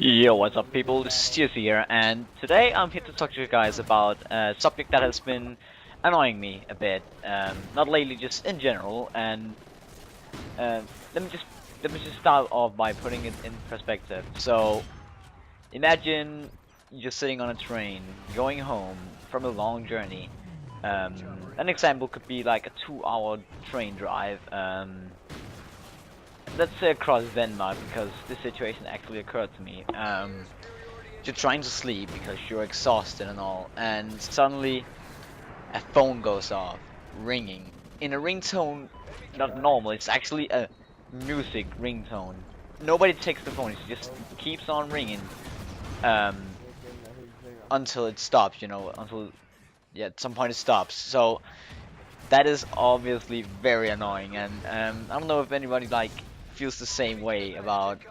Yo, what's up people, this is TRZ here, and today I'm here to talk to you guys about a subject that has been annoying me a bit, not lately, just in general, and uh, let me just start off by putting it in perspective. So, imagine you're sitting on a train, going home from a long journey. An example could be like a 2-hour train drive, let's say across Denmark, because this situation actually occurred to me. You're trying to sleep because you're exhausted and all, and suddenly a phone goes off, ringing. In a ringtone, not normal, it's actually a music ringtone. Nobody takes the phone, it just keeps on ringing um, until it stops, until, yeah, at some point it stops. So that is obviously very annoying, and I don't know if anybody like feels the same way about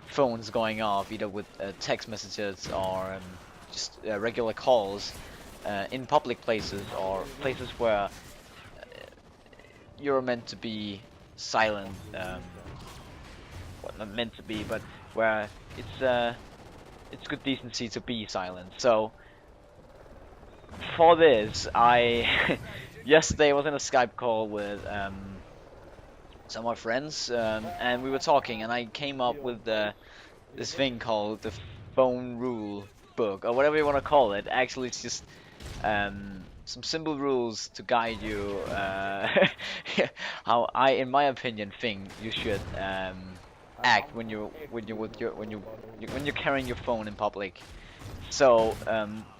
phones going off, either with text messages or just regular calls in public places or places where you're meant to be silent. Well, not meant to be, but where it's good decency to be silent. So for this, I yesterday I was in a Skype call with some of my friends, and we were talking, and I came up with this thing called the phone rule book, or whatever you want to call it. Actually, it's just some simple rules to guide you how I, in my opinion, think you should act when you're carrying your phone in public. So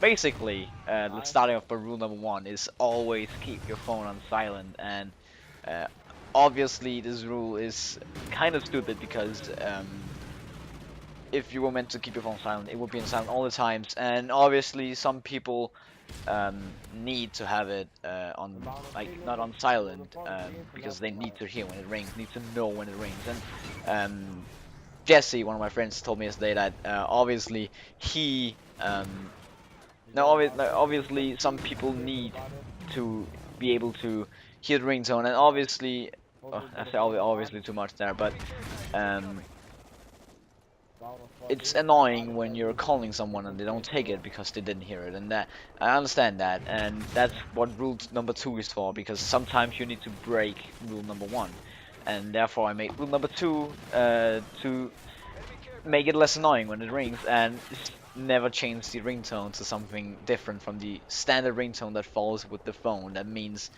basically, starting off by rule number one is always keep your phone on silent, and uh, obviously this rule is kind of stupid because if you were meant to keep your phone silent, it would be in silent all the times, and obviously some people need to have it on, like, not on silent, because they need to hear when it rings, need to know when it rings. And Jesse, one of my friends, told me yesterday that obviously he obviously some people need to be able to hear the ringtone, and obviously, I say obviously too much there, but it's annoying when you're calling someone and they don't take it because they didn't hear it, and that I understand that, and that's what rule number two is for, because sometimes you need to break rule number one, and therefore I made rule number two to make it less annoying when it rings, and never change the ringtone to something different from the standard ringtone that falls with the phone. That means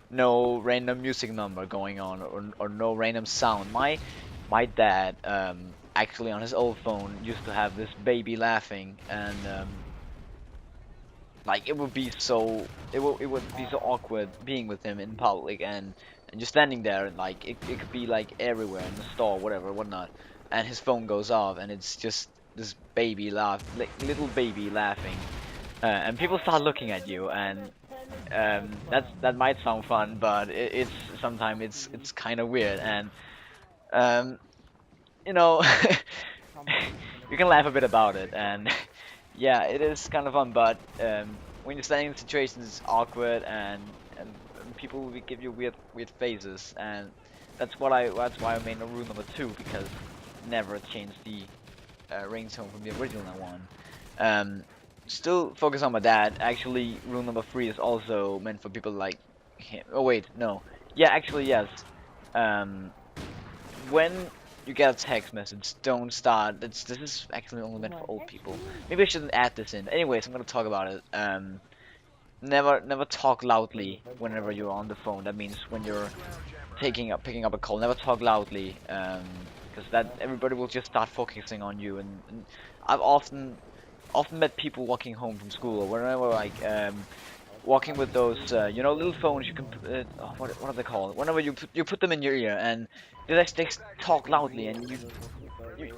no random music number going on, or no random sound. My dad actually on his old phone used to have this baby laughing, and like it would be so awkward being with him in public, and just standing there, and like it could be like everywhere in the store, whatever, whatnot, and his phone goes off, and it's just this baby laugh, like little baby laughing, and people start looking at you, and that might sound fun, but it's sometimes it's kind of weird, and um, you know, you can laugh a bit about it, and yeah, it is kind of fun, but when you're standing in situations, it's awkward, and people will give you weird faces, and that's why I made a rule number two, because never change the ringtone from the original one. Still focus on my dad. Actually, rule number three is also meant for people like him. Oh wait, no. Yeah, actually yes. When you get a text message, don't start. This is actually only meant for old people. Maybe I shouldn't add this in. Anyways, I'm gonna talk about it. Never talk loudly whenever you're on the phone. That means when you're picking up a call, never talk loudly. Because that everybody will just start focusing on you, and I've often met people walking home from school, or whenever, like walking with those little phones you can what are they called, whenever you put them in your ear, and they talk loudly, and you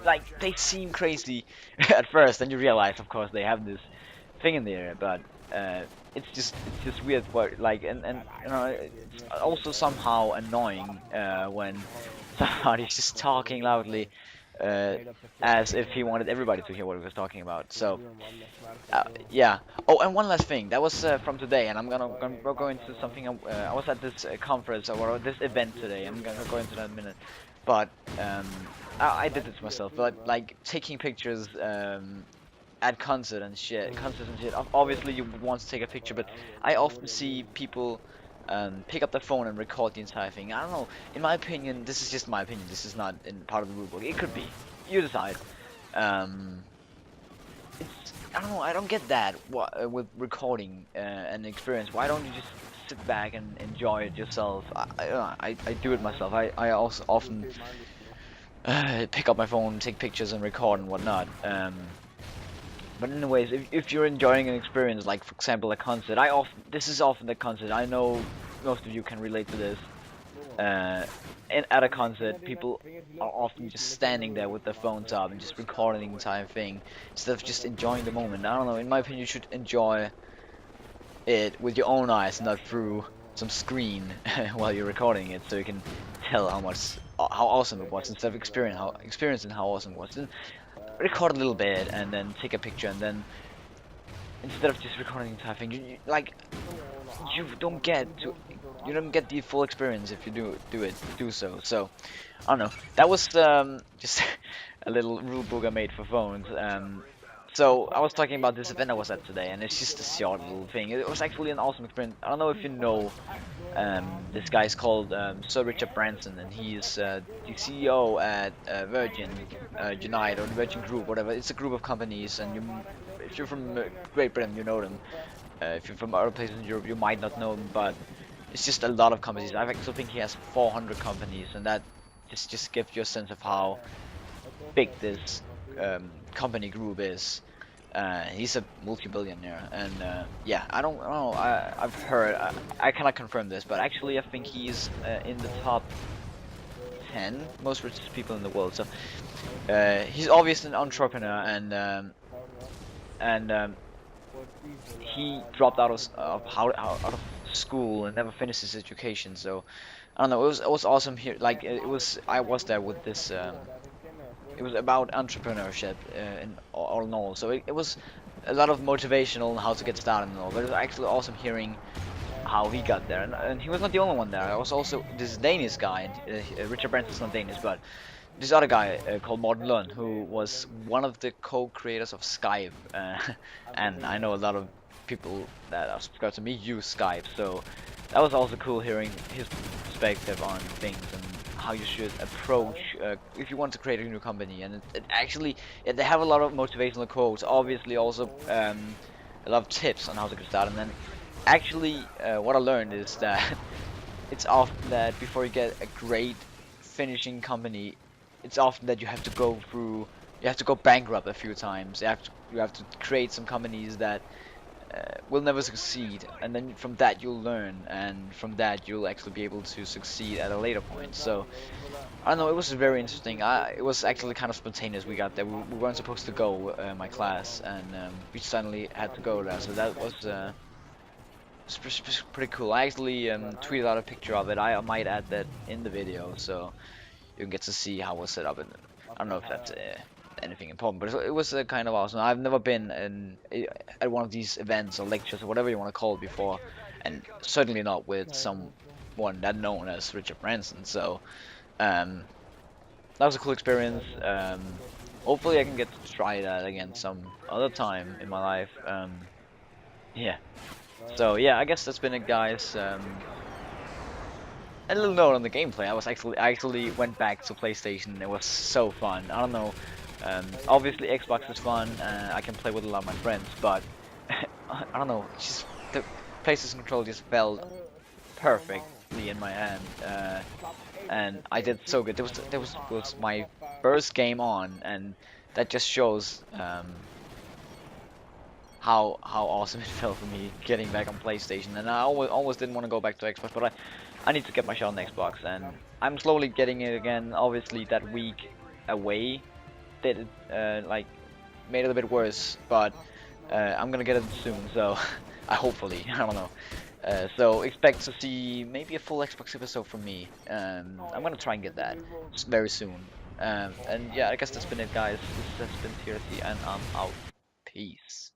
like, they seem crazy at first, and you realize of course they have this thing in there, but it's just weird, what, like, and it's also somehow annoying when somebody's just talking loudly, as if he wanted everybody to hear what he was talking about. So yeah. Oh, and one last thing, that was from today, and I'm gonna go into something. I was at this conference, or this event today. I'm gonna go into that in a minute. But I did this myself. But like taking pictures at concerts and shit. Obviously, you would want to take a picture, but I often see people pick up their phone and record the entire thing. I don't know. In my opinion, this is just my opinion. This is not in part of the rulebook. It could be. You decide. Um, I don't know. I don't get that with recording an experience. Why don't you just sit back and enjoy it yourself? I do it myself. I also often pick up my phone, take pictures, and record and whatnot. But anyways, if you're enjoying an experience, like for example a concert, this is often the concert. I know most of you can relate to this. At a concert, people are often just standing there with their phones up and just recording the entire thing instead of just enjoying the moment. I don't know. In my opinion, you should enjoy it with your own eyes, not through some screen while you're recording it, so you can tell how awesome it was instead of experiencing how awesome it was. Then record a little bit and then take a picture, and then instead of just recording the entire thing, like you don't get the full experience if you do so. So I don't know. That was just a little rule book I made for phones. So I was talking about this event I was at today, and it's just a short little thing. It was actually an awesome experience. I don't know if you know this guy's called Sir Richard Branson, and he's the CEO at Virgin Unite or the Virgin Group, whatever. It's a group of companies, and if you're from Great Britain, you know them. If you're from other places in Europe, you might not know them, but it's just a lot of companies. I actually think he has 400 companies, and that just gives you a sense of how big this company group is. He's a multi-billionaire, and yeah, I don't know. I've heard. I cannot confirm this, but actually, I think he's in the top 10 most richest people in the world. So he's obviously an entrepreneur, and he dropped out of school and never finished his education. So I don't know. It was awesome here. Like I was there with this. It was about entrepreneurship in all in all. So it was a lot of motivational on how to get started and all. But it was actually awesome hearing how he got there. And he was not the only one there. There was also this Danish guy. Richard Branson's not Danish, but this other guy called Morten Lund, who was one of the co-creators of Skype. And I know a lot of people that are subscribed to me use Skype. So that was also cool hearing his perspective on things and how you should approach if you want to create a new company. And they have a lot of motivational quotes, obviously also a lot of tips on how to get started. And then actually what I learned is that it's often that before you get a great finishing company, it's often that you have to go bankrupt a few times. You have to create some companies that will never succeed, and then from that you'll learn, and from that you'll actually be able to succeed at a later point. So I don't know, it was very interesting. It was actually kind of spontaneous. We got there, we weren't supposed to go, my class, and we suddenly had to go there, so that was pretty cool. I actually tweeted out a picture of it. I might add that in the video, so you can get to see how it was set up. And I don't know if that's anything important, but it was kind of awesome. I've never been at one of these events or lectures or whatever you want to call it before, and certainly not with someone that known as Richard Branson. So that was a cool experience. Hopefully I can get to try that again some other time in my life. Yeah. So yeah, I guess that's been it, guys. A little note on the gameplay. I actually went back to PlayStation. It was so fun. I don't know. Obviously Xbox is fun. I can play with a lot of my friends, but I don't know. Just the PlayStation controller just felt perfectly in my hand, and I did so good. There was my first game on, and that just shows how awesome it felt for me getting back on PlayStation. And I always didn't want to go back to Xbox, but I need to get my shot on Xbox, and I'm slowly getting it again. Obviously that week away did it, like made it a bit worse, but I'm gonna get it soon, so hopefully, I don't know. So expect to see maybe a full Xbox episode from me. I'm gonna try and get that very soon. And yeah, I guess that's been it, guys. This has been TRZ, and I'm out. Peace.